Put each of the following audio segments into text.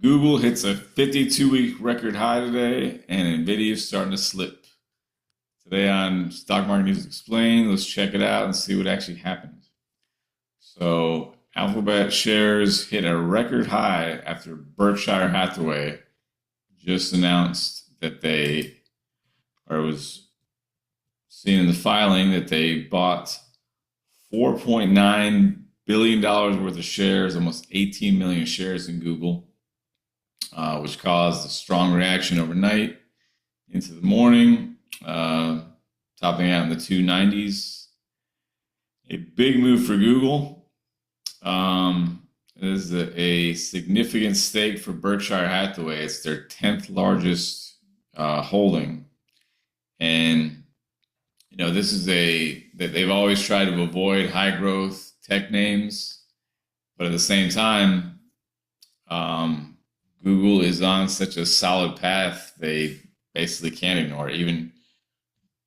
Google hits a 52-week record high today, and Nvidia is starting to slip. Today on Stock Market News Explained, let's check it out and see what actually happened. So, Alphabet shares hit a record high after Berkshire Hathaway just announced that it was seen in the filing that they bought $4.9 billion worth of shares, almost 18 million shares in Google. Which caused a strong reaction overnight into the morning, topping out in the 290s. A big move for Google. It is a significant stake for Berkshire Hathaway. It's their 10th largest holding. And, this is that they've always tried to avoid high growth tech names, but at the same time, Google is on such a solid path, they basically can't ignore it. Even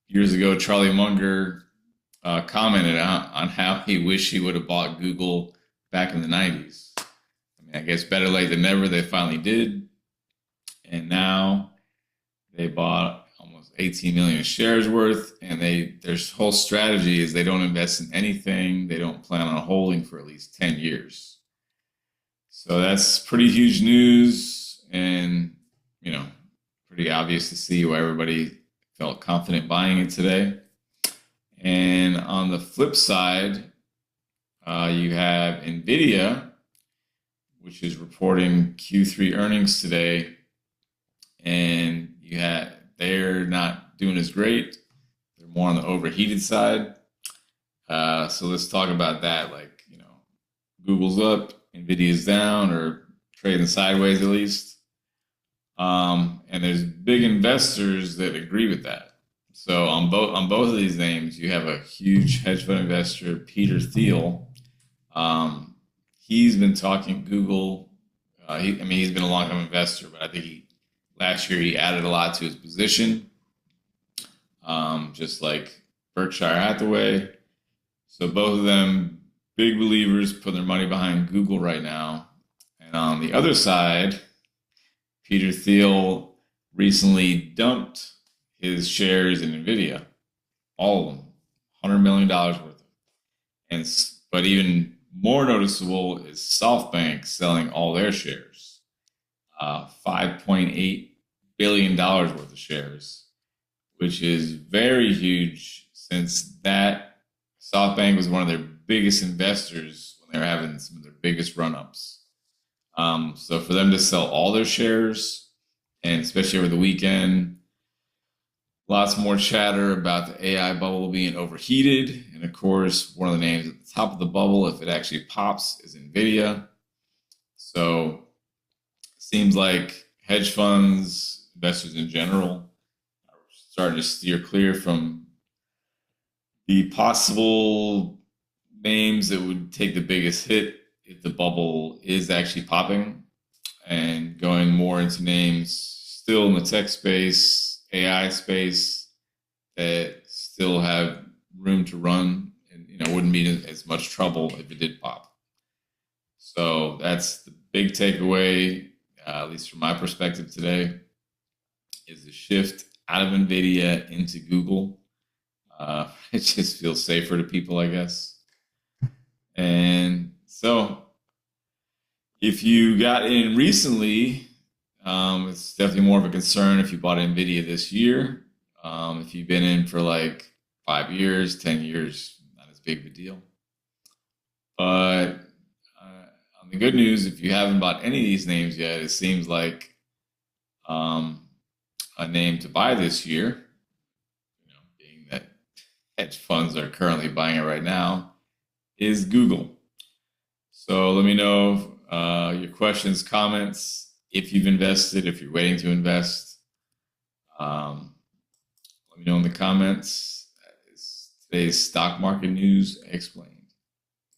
years ago, Charlie Munger commented on how he wished he would have bought Google back in the 90s. I guess better late than never, they finally did. And now they bought almost 18 million shares worth, and their whole strategy is they don't invest in anything. They don't plan on holding for at least 10 years. So that's pretty huge news, and, pretty obvious to see why everybody felt confident buying it today. And on the flip side, you have Nvidia, which is reporting Q3 earnings today, and they're not doing as great. They're more on the overheated side. So let's talk about that. Google's up, Nvidia's down, or trading sideways at least. And there's big investors that agree with that. So on both of these names, you have a huge hedge fund investor, Peter Thiel. He's been talking Google. He's been a long-time investor, but I think last year he added a lot to his position, just like Berkshire Hathaway. So both of them, big believers, putting their money behind Google right now. And on the other side, Peter Thiel recently dumped his shares in Nvidia, all of them, $100 million worth. But even more noticeable is SoftBank selling all their shares, $5.8 billion worth of shares, which is very huge since that SoftBank was one of their biggest investors when they were having some of their biggest run-ups. So for them to sell all their shares, and especially over the weekend, lots more chatter about the AI bubble being overheated. And of course, one of the names at the top of the bubble, if it actually pops, is Nvidia. So it seems like hedge funds, investors in general, are starting to steer clear from the possible names that would take the biggest hit if the bubble is actually popping, and going more into names still in the tech space, AI space, that still have room to run and wouldn't be in as much trouble if it did pop. So that's the big takeaway, at least from my perspective today, is the shift out of Nvidia into Google. It just feels safer to people, I guess. And so if you got in recently, it's definitely more of a concern if you bought Nvidia this year. If you've been in for like 5 years, 10 years, not as big of a deal. But on the good news, if you haven't bought any of these names yet, it seems like a name to buy this year, being that hedge funds are currently buying it right now, is Google. So let me know your questions, comments, if you've invested, if you're waiting to invest. Let me know in the comments. That is today's Stock Market News Explained.